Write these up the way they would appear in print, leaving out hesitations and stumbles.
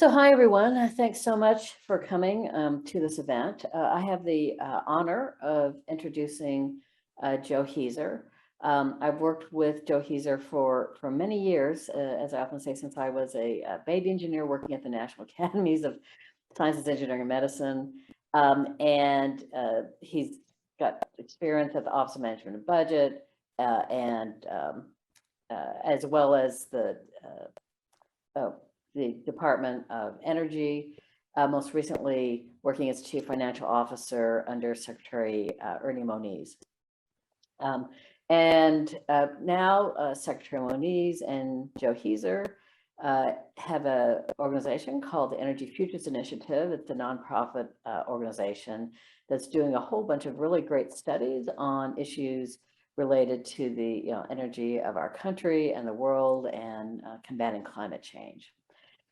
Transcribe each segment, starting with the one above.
So hi, everyone. Thanks so much for coming to this event. I have the honor of introducing Joe Hezir. I've worked with Joe Hezir for many years, as I often say, since I was a baby engineer working at the National Academies of Sciences, Engineering, and Medicine. He's got experience at the Office of Management and Budget, as well as the Department of Energy, most recently working as Chief Financial Officer under Secretary Ernie Moniz. Now Secretary Moniz and Joe Hezir have an organization called the Energy Futures Initiative. It's a nonprofit organization that's doing a whole bunch of really great studies on issues related to the energy of our country and the world and combating climate change.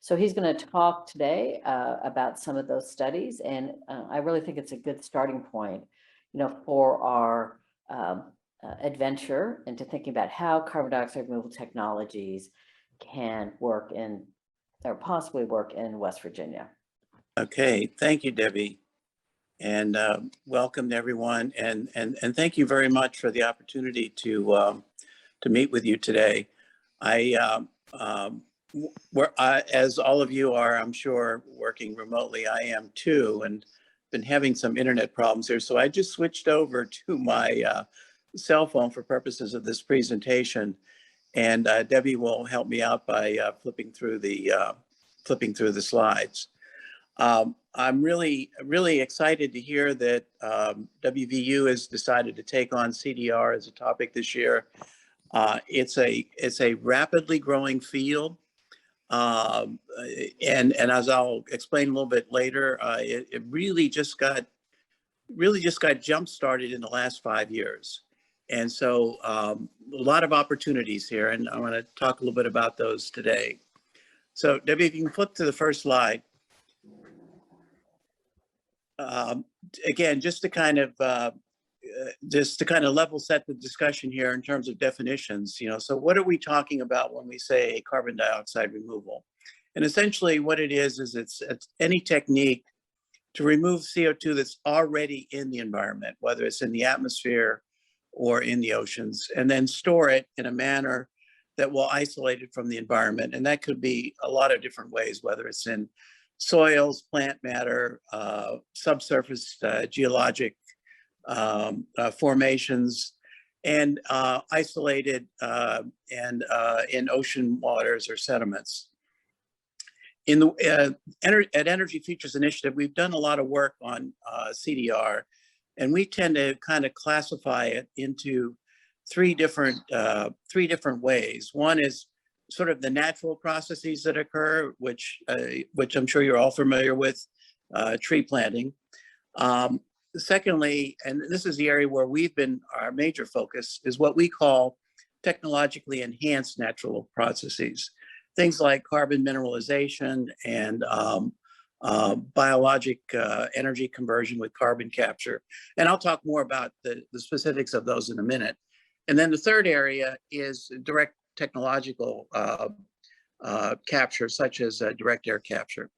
So he's going to talk today about some of those studies, and I really think it's a good starting point, for our adventure into thinking about how carbon dioxide removal technologies can work or possibly work in West Virginia. Okay, thank you, Debbie, and welcome to everyone, and thank you very much for the opportunity to meet with you today. As all of you are, I'm sure, working remotely, I am too, and been having some internet problems here. So I just switched over to my cell phone for purposes of this presentation, and Debbie will help me out by flipping through the slides. I'm really excited to hear that WVU has decided to take on CDR as a topic this year. It's a rapidly growing field. And as I'll explain a little bit later, it really just got jump started in the last 5 years. And so a lot of opportunities here, and I want to talk a little bit about those today. So Debbie, if you can flip to the first slide. Again, just to kind of level set the discussion here in terms of definitions, so what are we talking about when we say carbon dioxide removal? And essentially what it is it's any technique to remove CO2 that's already in the environment, whether it's in the atmosphere or in the oceans, and then store it in a manner that will isolate it from the environment. And that could be a lot of different ways, whether it's in soils, plant matter, subsurface geologic formations, and isolated and in ocean waters or sediments. At Energy Futures Initiative, we've done a lot of work on CDR, and we tend to kind of classify it into three different ways. One is sort of the natural processes that occur, which I'm sure you're all familiar with, tree planting. Secondly, and this is the area where we've been our major focus, is what we call technologically enhanced natural processes. Things like carbon mineralization and biologic energy conversion with carbon capture. And I'll talk more about the specifics of those in a minute. And then the third area is direct technological capture, such as direct air capture.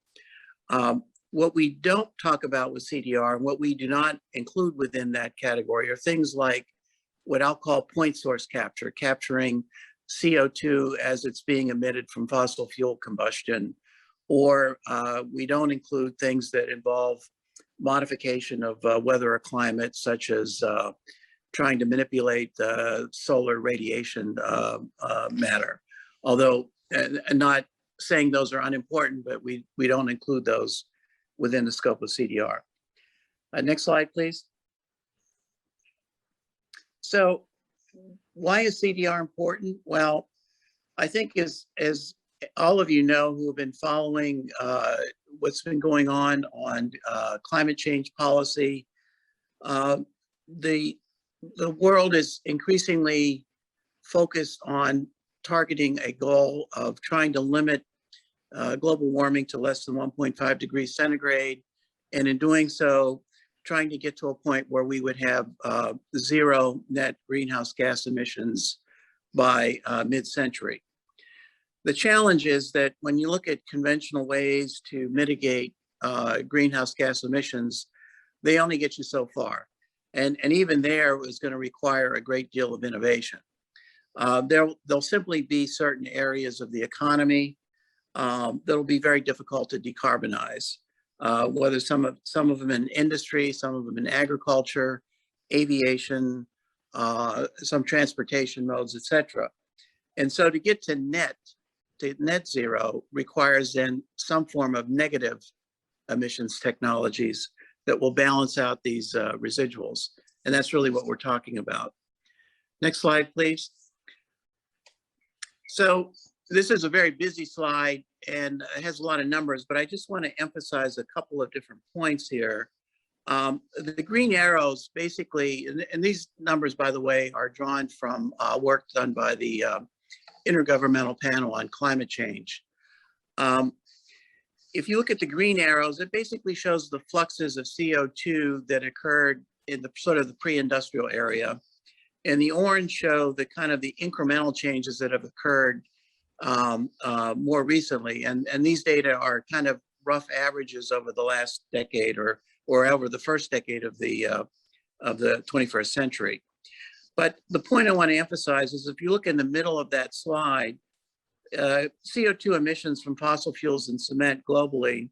What we don't talk about with CDR and what we do not include within that category are things like what I'll call point source capture, capturing CO2 as it's being emitted from fossil fuel combustion, or we don't include things that involve modification of weather or climate, such as trying to manipulate solar radiation matter. Although, and not saying those are unimportant, but we don't include those within the scope of CDR. Next slide, please. So why is CDR important? Well, I think as all of you know who have been following what's been going on climate change policy, the world is increasingly focused on targeting a goal of trying to limit global warming to less than 1.5 degrees centigrade, and in doing so, trying to get to a point where we would have zero net greenhouse gas emissions by mid-century. The challenge is that when you look at conventional ways to mitigate greenhouse gas emissions, they only get you so far. And even there is going to require a great deal of innovation. There'll simply be certain areas of the economy that'll be very difficult to decarbonize, whether some of them in industry, some of them in agriculture, aviation, some transportation modes, et cetera. And so to get to net zero requires then some form of negative emissions technologies that will balance out these residuals. And that's really what we're talking about. Next slide, please. So this is a very busy slide and it has a lot of numbers, but I just want to emphasize a couple of different points here. The green arrows basically, and these numbers, by the way, are drawn from work done by the Intergovernmental Panel on Climate Change. If you look at the green arrows, it basically shows the fluxes of CO2 that occurred in the sort of the pre-industrial area. And the orange show the kind of the incremental changes that have occurred more recently. And these data are kind of rough averages over the last decade or over the first decade of the 21st century. But the point I want to emphasize is if you look in the middle of that slide, CO2 emissions from fossil fuels and cement globally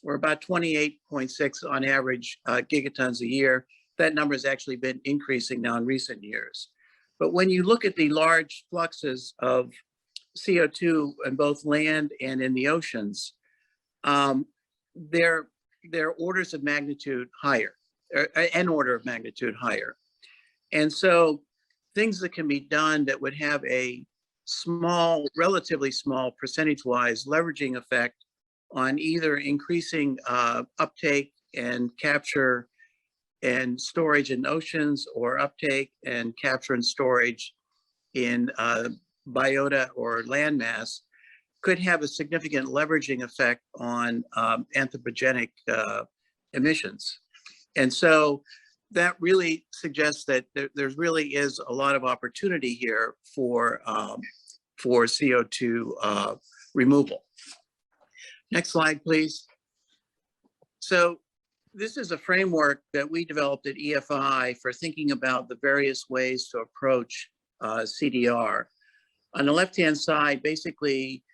were about 28.6 on average gigatons a year. That number has actually been increasing now in recent years. But when you look at the large fluxes of CO2 in both land and in the oceans, they're orders of magnitude higher, an order of magnitude higher. And so things that can be done that would have a small, relatively small percentage-wise leveraging effect on either increasing uptake and capture and storage in oceans or uptake and capture and storage in biota or landmass could have a significant leveraging effect on anthropogenic emissions. And so that really suggests that there really is a lot of opportunity here for CO2 removal. Next slide, please. So this is a framework that we developed at EFI for thinking about the various ways to approach CDR. On the left-hand side, basically,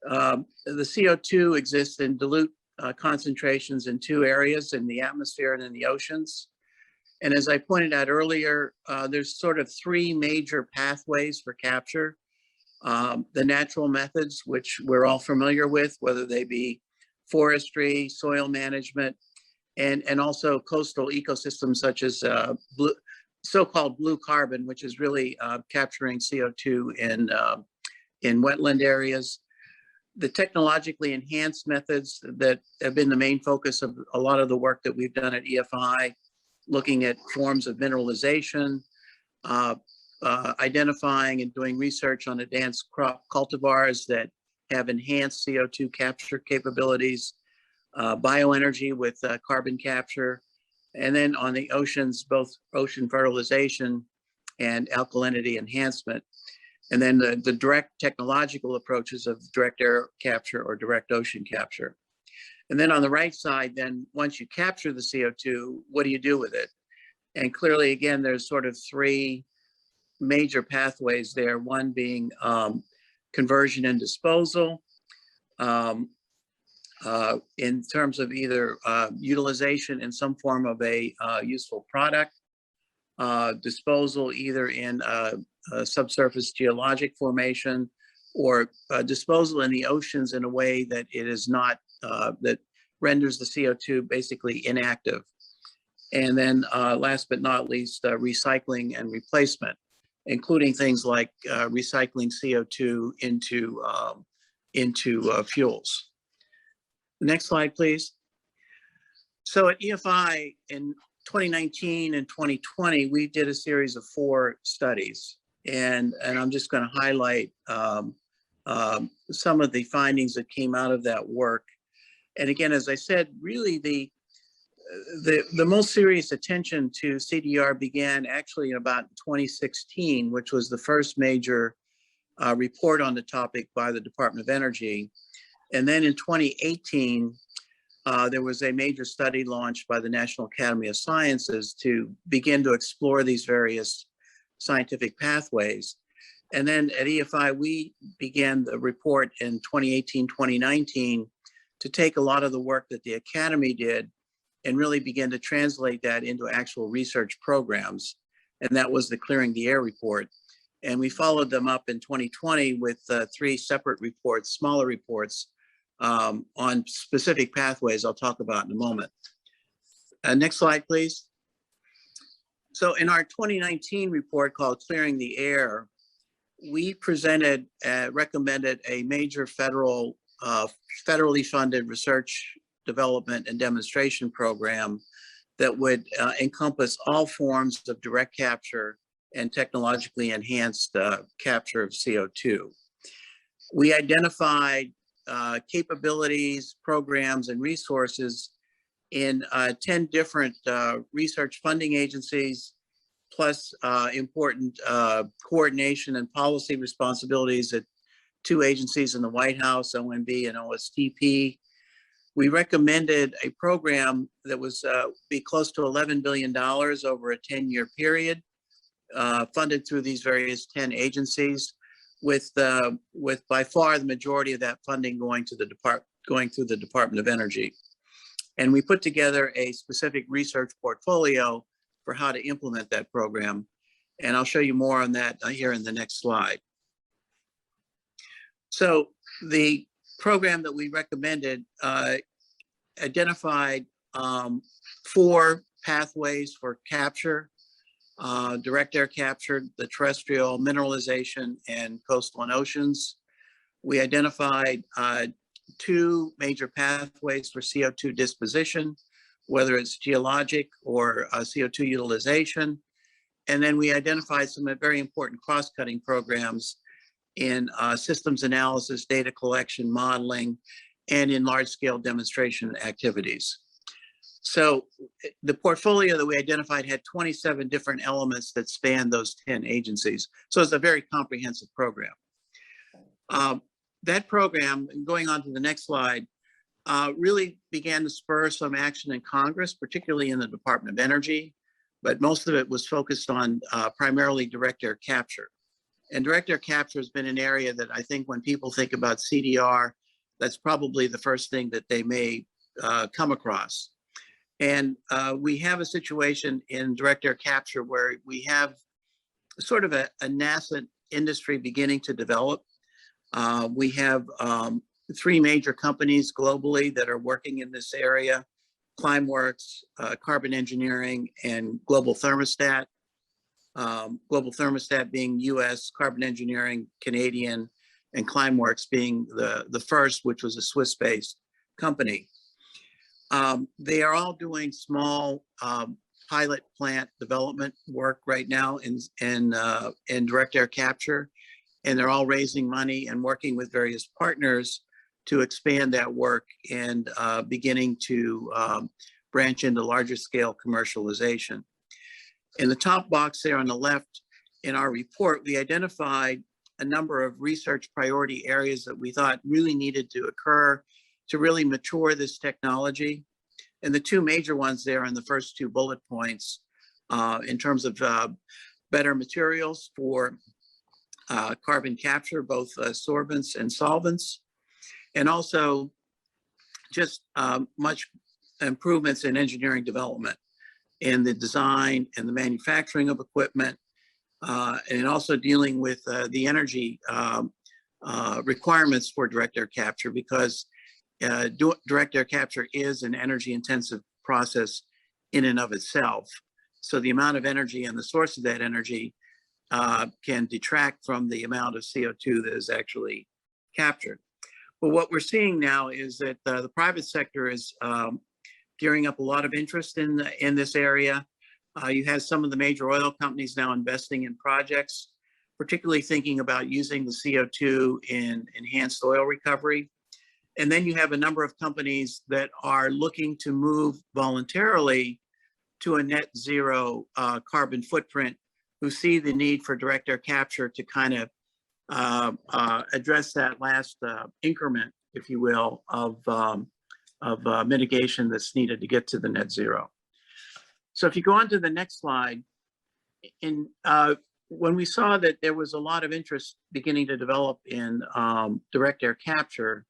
the CO2 exists in dilute concentrations in two areas, in the atmosphere and in the oceans. And as I pointed out earlier, there's sort of three major pathways for capture. The natural methods, which we're all familiar with, whether they be forestry, soil management, and also coastal ecosystems such as so-called blue carbon, which is really capturing CO2 in wetland areas. The technologically enhanced methods that have been the main focus of a lot of the work that we've done at EFI, looking at forms of mineralization, identifying and doing research on advanced crop cultivars that have enhanced CO2 capture capabilities, bioenergy with carbon capture, and then on the oceans, both ocean fertilization and alkalinity enhancement. And then the direct technological approaches of direct air capture or direct ocean capture. And then on the right side, then once you capture the CO2, what do you do with it? And clearly, again, there's sort of three major pathways there, one being conversion and disposal, in terms of either utilization in some form of a useful product, disposal either in subsurface geologic formation, or disposal in the oceans in a way that it is not, that renders the CO2 basically inactive. And then last but not least, recycling and replacement, including things like recycling CO2 into fuels. Next slide, please. So at EFI in 2019 and 2020, we did a series of 4 studies. And I'm just going to highlight some of the findings that came out of that work. And again, as I said, really the most serious attention to CDR began actually in about 2016, which was the first major report on the topic by the Department of Energy. And then in 2018, there was a major study launched by the National Academy of Sciences to begin to explore these various scientific pathways. And then at EFI, we began the report in 2018, 2019 to take a lot of the work that the Academy did and really begin to translate that into actual research programs. And that was the Clearing the Air report. And we followed them up in 2020 with 3 separate reports, smaller reports, on specific pathways I'll talk about in a moment. Next slide, please. So in our 2019 report called Clearing the Air, we presented, recommended a major federally funded research, development, and demonstration program that would encompass all forms of direct capture and technologically enhanced capture of CO2. We identified capabilities, programs, and resources in 10 different research funding agencies, plus important coordination and policy responsibilities at 2 agencies in the White House, OMB and OSTP. We recommended a program that was be close to $11 billion over a 10-year period, funded through these various 10 agencies, with by far the majority of that funding going through the Department of Energy. And we put together a specific research portfolio for how to implement that program. And I'll show you more on that here in the next slide. So the program that we recommended identified 4 pathways for capture: direct air capture, the terrestrial, mineralization, and coastal and oceans. We identified 2 major pathways for CO2 disposition, whether it's geologic or CO2 utilization. And then we identified some very important cross-cutting programs in systems analysis, data collection, modeling, and in large-scale demonstration activities. So the portfolio that we identified had 27 different elements that span those 10 agencies. So it's a very comprehensive program. That program, going on to the next slide, really began to spur some action in Congress, particularly in the Department of Energy, but most of it was focused on primarily direct air capture. And direct air capture has been an area that I think when people think about CDR, that's probably the first thing that they may come across. And we have a situation in direct air capture where we have sort of a nascent industry beginning to develop. We have 3 major companies globally that are working in this area: Climeworks, Carbon Engineering, and Global Thermostat. Global Thermostat being US, Carbon Engineering Canadian, and Climeworks being the first, which was a Swiss-based company. They are all doing small pilot plant development work right now in direct air capture, and they're all raising money and working with various partners to expand that work and beginning to branch into larger scale commercialization. In the top box there on the left, in our report, we identified a number of research priority areas that we thought really needed to occur to really mature this technology. And the 2 major ones there in the first 2 bullet points, in terms of better materials for carbon capture, both sorbents and solvents, and also just much improvements in engineering development in the design and the manufacturing of equipment, and also dealing with the energy requirements for direct air capture, because direct air capture is an energy intensive process in and of itself. So the amount of energy and the source of that energy can detract from the amount of CO2 that is actually captured. But what we're seeing now is that the private sector is gearing up a lot of interest in this area. You have some of the major oil companies now investing in projects, particularly thinking about using the CO2 in enhanced oil recovery. And then you have a number of companies that are looking to move voluntarily to a net zero carbon footprint, who see the need for direct air capture to kind of address that last increment, if you will, of mitigation that's needed to get to the net zero. So if you go on to the next slide, when we saw that there was a lot of interest beginning to develop in direct air capture,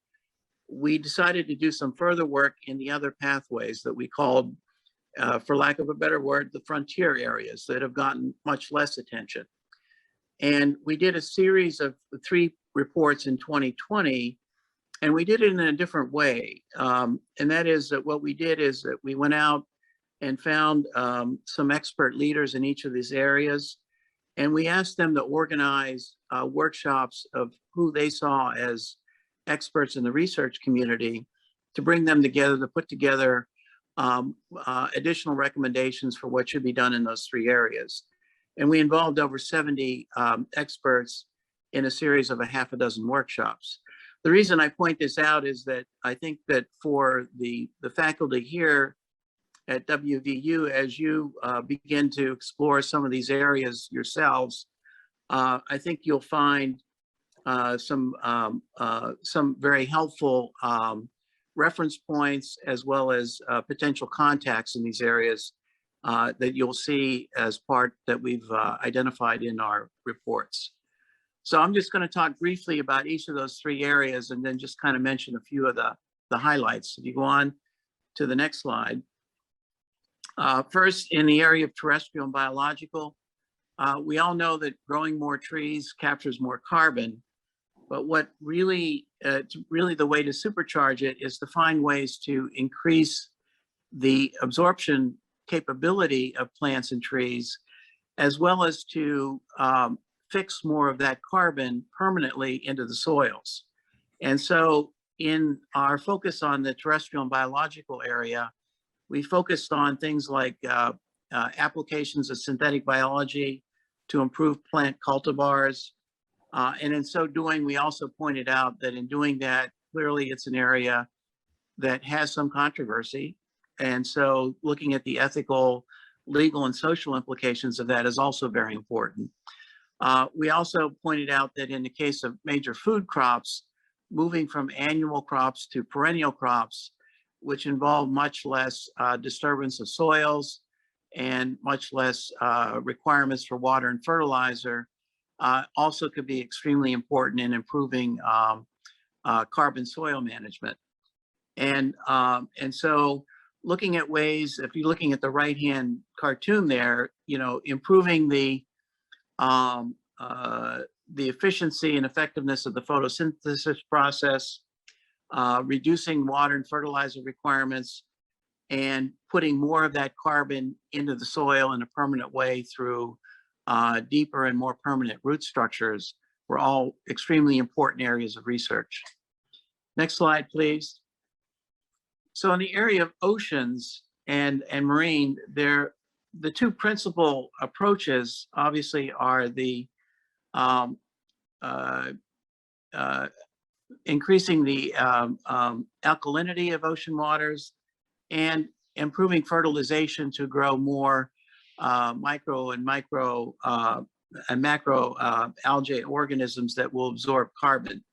we decided to do some further work in the other pathways that we called, for lack of a better word, the frontier areas that have gotten much less attention. And we did a series of 3 reports in 2020, and we did it in a different way. And that is that what we did is that we went out and found some expert leaders in each of these areas, and we asked them to organize workshops of who they saw as experts in the research community, to bring them together to put together additional recommendations for what should be done in those 3 areas. And we involved over 70 experts in a series of a half a dozen workshops. The reason I point this out is that I think that for the faculty here at WVU, as you begin to explore some of these areas yourselves, I think you'll find some very helpful reference points, as well as potential contacts in these areas that you'll see as part that we've identified in our reports. So I'm just going to talk briefly about each of those 3 areas, and then just kind of mention a few of the highlights. If you go on to the next slide. First, in the area of terrestrial and biological, we all know that growing more trees captures more carbon, but what really the way to supercharge it is to find ways to increase the absorption capability of plants and trees, as well as to fix more of that carbon permanently into the soils. And so in our focus on the terrestrial and biological area, we focused on things like applications of synthetic biology to improve plant cultivars. And in so doing, we also pointed out that in doing that, clearly it's an area that has some controversy. And so looking at the ethical, legal, and social implications of that is also very important. We also pointed out that in the case of major food crops, moving from annual crops to perennial crops, which involve much less disturbance of soils and much less requirements for water and fertilizer, also could be extremely important in improving carbon soil management. And so looking at ways, if you're looking at the right-hand cartoon there, improving the efficiency and effectiveness of the photosynthesis process, reducing water and fertilizer requirements, and putting more of that carbon into the soil in a permanent way through deeper and more permanent root structures were all extremely important areas of research. Next slide, please. So in the area of oceans and marine, the 2 principal approaches obviously are the increasing the alkalinity of ocean waters and improving fertilization to grow more micro and macro algae organisms that will absorb carbon.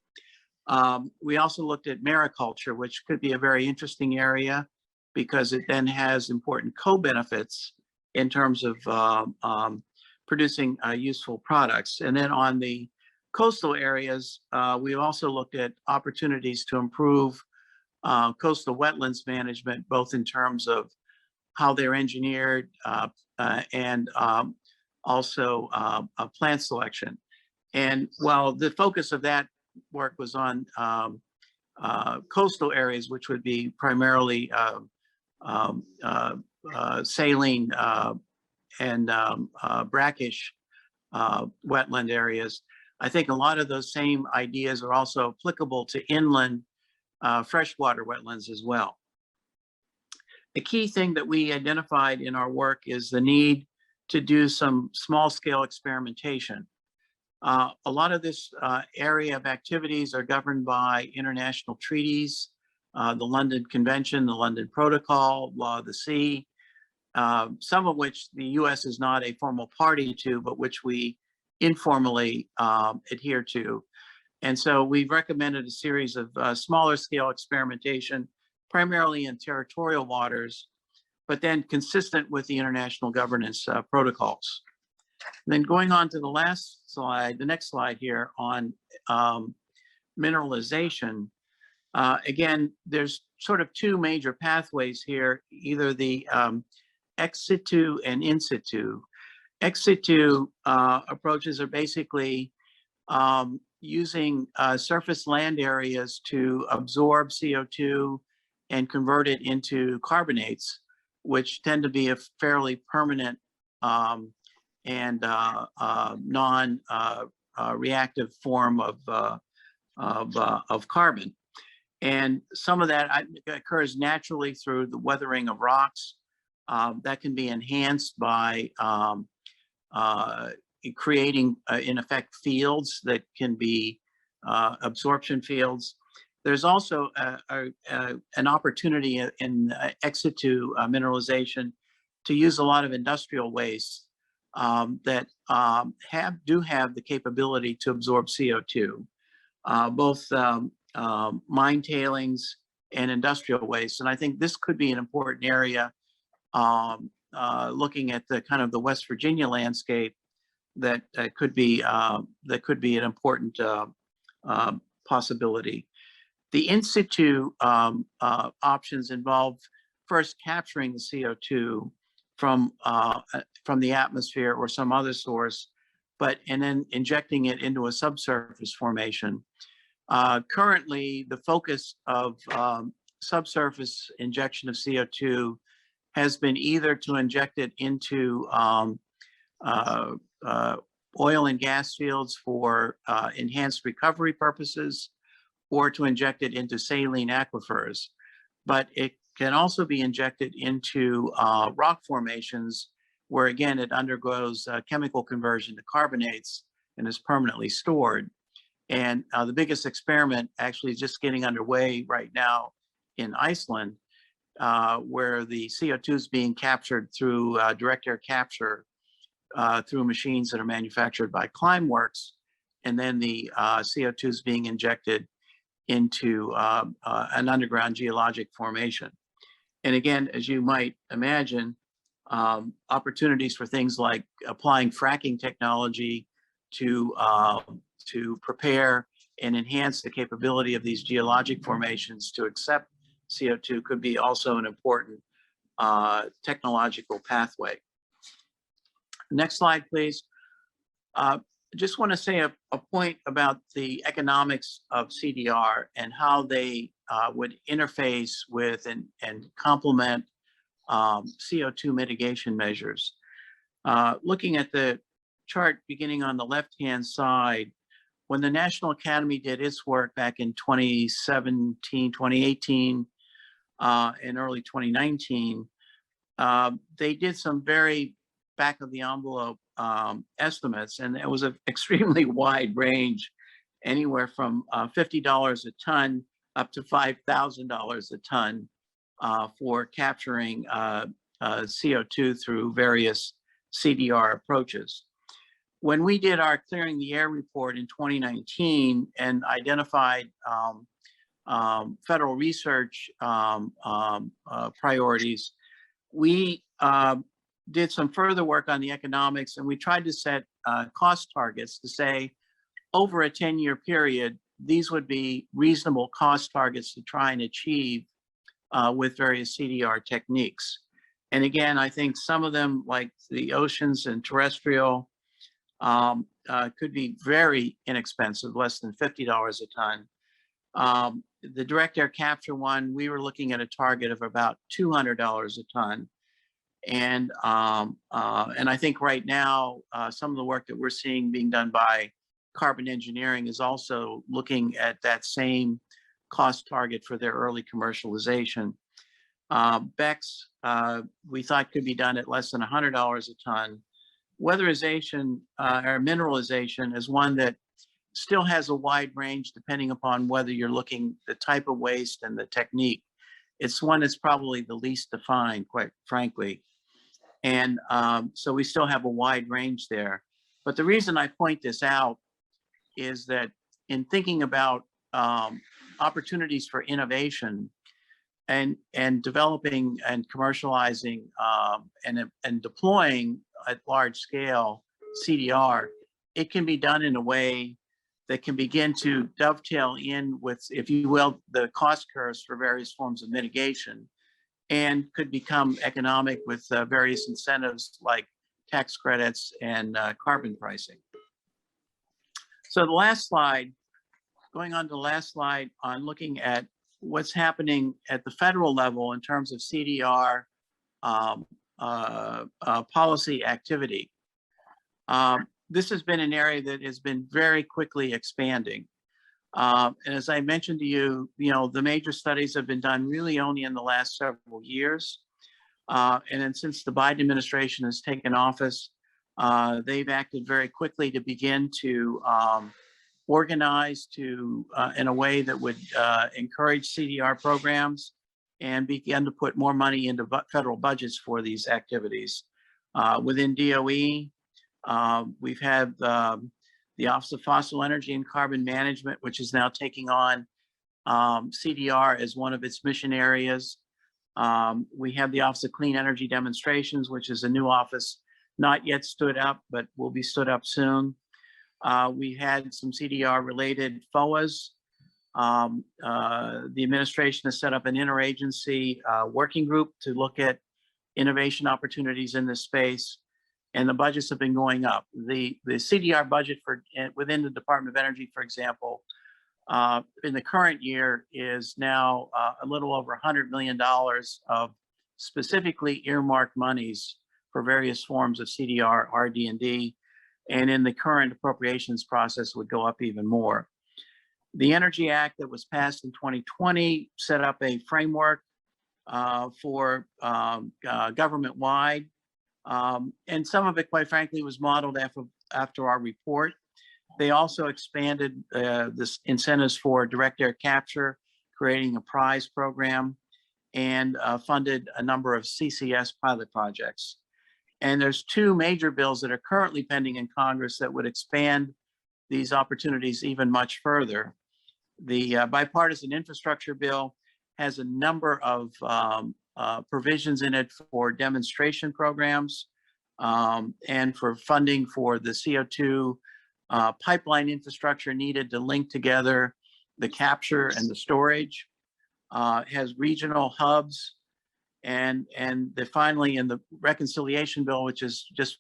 We also looked at mariculture, which could be a very interesting area because it then has important co-benefits in terms of producing useful products. And then on the coastal areas, we also looked at opportunities to improve coastal wetlands management, both in terms of how they're engineered and also plant selection. And while the focus of that work was on coastal areas, which would be primarily saline and brackish wetland areas, I think a lot of those same ideas are also applicable to inland freshwater wetlands as well. The key thing that we identified in our work is the need to do some small-scale experimentation. A lot of this area of activities are governed by international treaties, the London Convention, the London Protocol, Law of the Sea, some of which the US is not a formal party to, but which we informally adhere to. And so we've recommended a series of smaller scale experimentation, primarily in territorial waters, but then consistent with the international governance protocols. And then going on to the last slide, the next slide here on mineralization. Again, there's sort of two major pathways here, either the ex situ and in situ. Ex situ approaches are basically using surface land areas to absorb CO2 and convert it into carbonates, which tend to be a fairly permanent and non-reactive form of carbon. And some of that occurs naturally through the weathering of rocks. That can be enhanced by creating, in effect, fields that can be absorption fields. There's also an opportunity in ex situ mineralization to use a lot of industrial waste that do have the capability to absorb CO2, both mine tailings and industrial waste. And I think this could be an important area, looking at the kind of the West Virginia landscape, that could be an important possibility. The in situ options involve first capturing the CO2 from the atmosphere or some other source, and then injecting it into a subsurface formation. Currently, the focus of subsurface injection of CO2 has been either to inject it into oil and gas fields for enhanced recovery purposes, or to inject it into saline aquifers. But it can also be injected into rock formations, where again it undergoes chemical conversion to carbonates and is permanently stored. And the biggest experiment actually is just getting underway right now in Iceland, where the CO2 is being captured through direct air capture through machines that are manufactured by Climeworks, and then the CO2 is being injected into an underground geologic formation. And again, as you might imagine, opportunities for things like applying fracking technology to prepare and enhance the capability of these geologic formations to accept CO2 could be also an important technological pathway. Next slide, please. I just want to say a point about the economics of CDR and how they would interface with and complement CO2 mitigation measures. Looking at the chart beginning on the left-hand side, when the National Academy did its work back in 2017, 2018, and early 2019, they did some very back of the envelope estimates, and it was an extremely wide range, anywhere from $50 a ton up to $5,000 a ton for capturing CO2 through various CDR approaches. When we did our Clearing the Air report in 2019 and identified federal research priorities, we did some further work on the economics, and we tried to set cost targets to say, over a 10-year period, these would be reasonable cost targets to try and achieve with various CDR techniques. And again, I think some of them, like the oceans and terrestrial, could be very inexpensive, less than $50 a ton. The direct air capture one, we were looking at a target of about $200 a ton. And I think right now, some of the work that we're seeing being done by Carbon Engineering is also looking at that same cost target for their early commercialization. BECCS, we thought could be done at less than $100 a ton. Weatherization or mineralization is one that still has a wide range depending upon whether you're looking the type of waste and the technique. It's one that's probably the least defined, quite frankly. And so we still have a wide range there. But the reason I point this out is that in thinking about opportunities for innovation and developing and commercializing and deploying at large scale CDR, it can be done in a way that can begin to dovetail in with, if you will, the cost curves for various forms of mitigation, and could become economic with various incentives like tax credits and carbon pricing. So the last slide, going on to the last slide on looking at what's happening at the federal level in terms of CDR policy activity. This has been an area that has been very quickly expanding. And as I mentioned to you, the major studies have been done really only in the last several years. And then since the Biden administration has taken office, they've acted very quickly to begin to organize in a way that would encourage CDR programs and begin to put more money into federal budgets for these activities. Within DOE, we've had the Office of Fossil Energy and Carbon Management, which is now taking on CDR as one of its mission areas. We have the Office of Clean Energy Demonstrations, which is a new office, not yet stood up, but will be stood up soon. We had some CDR related FOAs. The administration has set up an interagency working group to look at innovation opportunities in this space, and the budgets have been going up. The CDR budget within the Department of Energy, for example, in the current year is now a little over $100 million of specifically earmarked monies for various forms of CDR, RD&D, and in the current appropriations process would go up even more. The Energy Act that was passed in 2020 set up a framework for government-wide, and some of it, quite frankly, was modeled after our report. They also expanded this incentives for direct air capture, creating a prize program, and funded a number of CCS pilot projects. And there's two major bills that are currently pending in Congress that would expand these opportunities even much further. The bipartisan infrastructure bill has a number of provisions in it for demonstration programs and for funding for the CO2 pipeline infrastructure needed to link together the capture and the storage. Has regional hubs, and finally in the reconciliation bill, which is just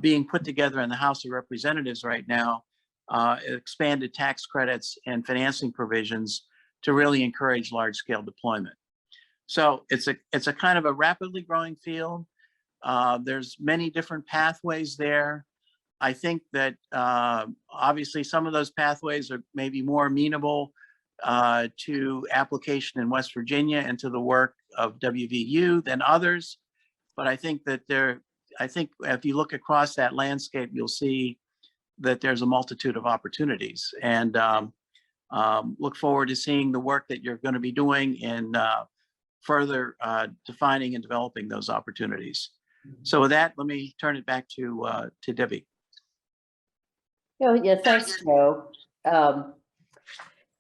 being put together in the House of Representatives right now, expanded tax credits and financing provisions to really encourage large-scale deployment. So it's a kind of a rapidly growing field. There's many different pathways there. I think that obviously some of those pathways are maybe more amenable to application in West Virginia and to the work of WVU than others. But I think that if you look across that landscape, you'll see that there's a multitude of opportunities, and look forward to seeing the work that you're going to be doing in further defining and developing those opportunities. So with that, let me turn it back to Debbie. Yeah, thanks, Joe.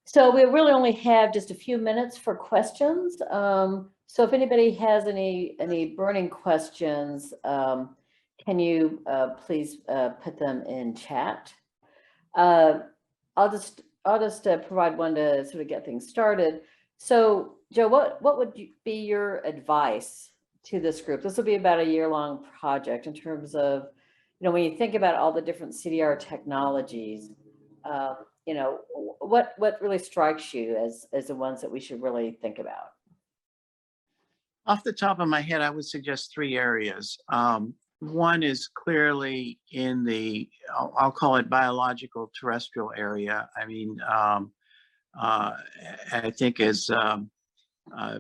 So we really only have just a few minutes for questions. So if anybody has any burning questions, can you please put them in chat? I'll just provide one to sort of get things started. So Joe, what would be your advice to this group? This will be about a year-long project in terms of, when you think about all the different CDR technologies, what really strikes you as the ones that we should really think about? Off the top of my head, I would suggest three areas. One is clearly in the, I'll call it biological terrestrial area. I mean, I think as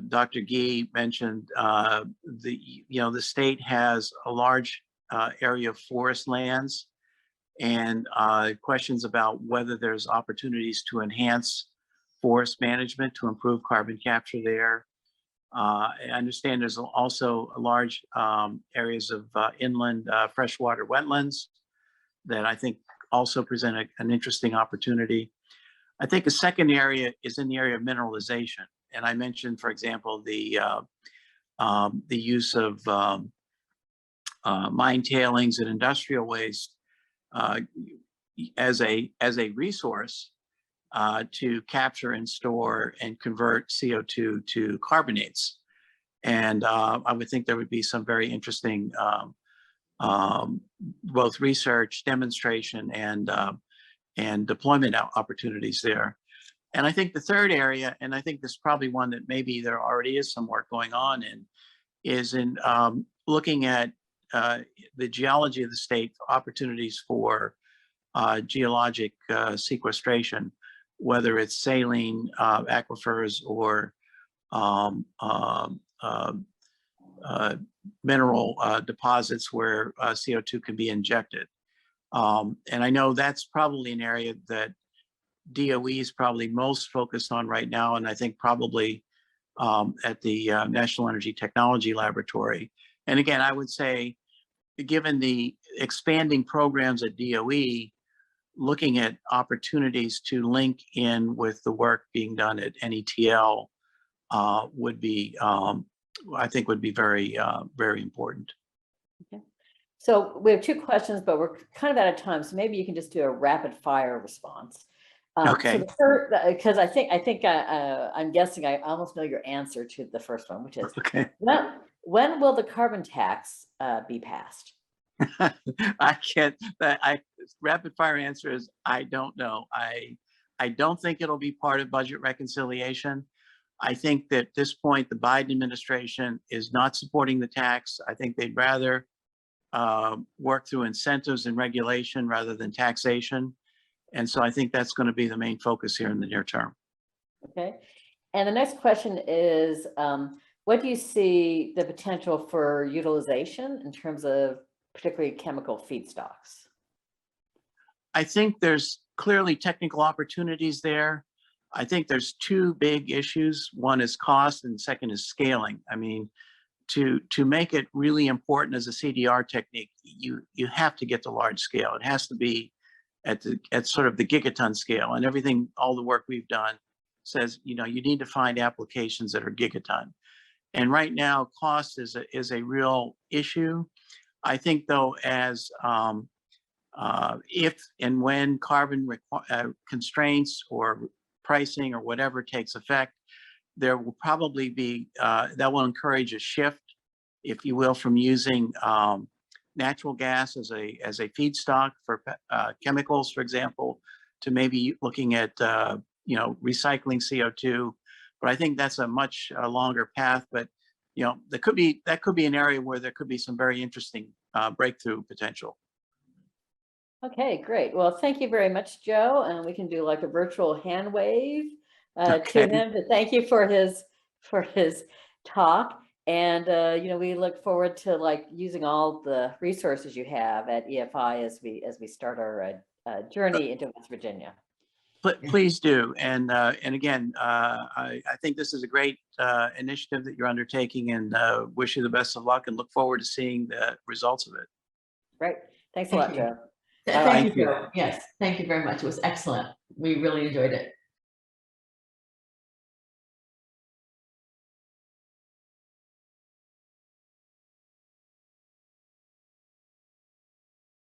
Dr. Gee mentioned, the state has a large area of forest lands, and questions about whether there's opportunities to enhance forest management to improve carbon capture there. I understand there's also large areas of inland freshwater wetlands that I think also present an interesting opportunity. I think a second area is in the area of mineralization. And I mentioned, for example, the use of mine tailings and industrial waste as a resource to capture and store and convert CO2 to carbonates. And I would think there would be some very interesting both research, demonstration, and deployment opportunities there. And I think the third area, and I think this is probably one that maybe there already is some work going on in, is in looking at the geology of the state, opportunities for geologic sequestration, whether it's saline aquifers or mineral deposits where CO2 can be injected. And I know that's probably an area that DOE is probably most focused on right now, and I think probably at the National Energy Technology Laboratory. And again, I would say, given the expanding programs at DOE, looking at opportunities to link in with the work being done at NETL would be, I think, would be very, very important. Okay. So we have two questions, but we're kind of out of time. So maybe you can just do a rapid fire response. Okay. So the first, because I think I'm guessing I almost know your answer to the first one, which is, Okay. when will the carbon tax be passed? I can't. Rapid fire answer is I don't know. I don't think it'll be part of budget reconciliation. I think that at this point, the Biden administration is not supporting the tax. I think they'd rather work through incentives and regulation rather than taxation. And so I think that's going to be the main focus here in the near term. Okay. And the next question is, what do you see the potential for utilization in terms of particularly chemical feedstocks? I think there's clearly technical opportunities there. I think there's two big issues. One is cost and second is scaling. I mean, to make it really important as a CDR technique, you have to get to large scale. It has to be at sort of the gigaton scale, and everything, all the work we've done says, you need to find applications that are gigaton. And right now, cost is a real issue. I think though, as if and when carbon constraints or pricing or whatever takes effect, there will probably be, that will encourage a shift, if you will, from using natural gas as a feedstock for chemicals, for example, to maybe looking at recycling CO2. But I think that's a much longer path. But that could be an area where there could be some very interesting breakthrough potential. Okay, great. Well, thank you very much, Joe. And we can do like a virtual hand wave to him to thank you for his talk. And we look forward to like using all the resources you have at EFI as we start our journey into West Virginia. Please do. And again, I think this is a great initiative that you're undertaking, and wish you the best of luck and look forward to seeing the results of it. Great. Thanks a lot, Joe. Thank you, Joe. Yes, thank you very much. It was excellent. We really enjoyed it.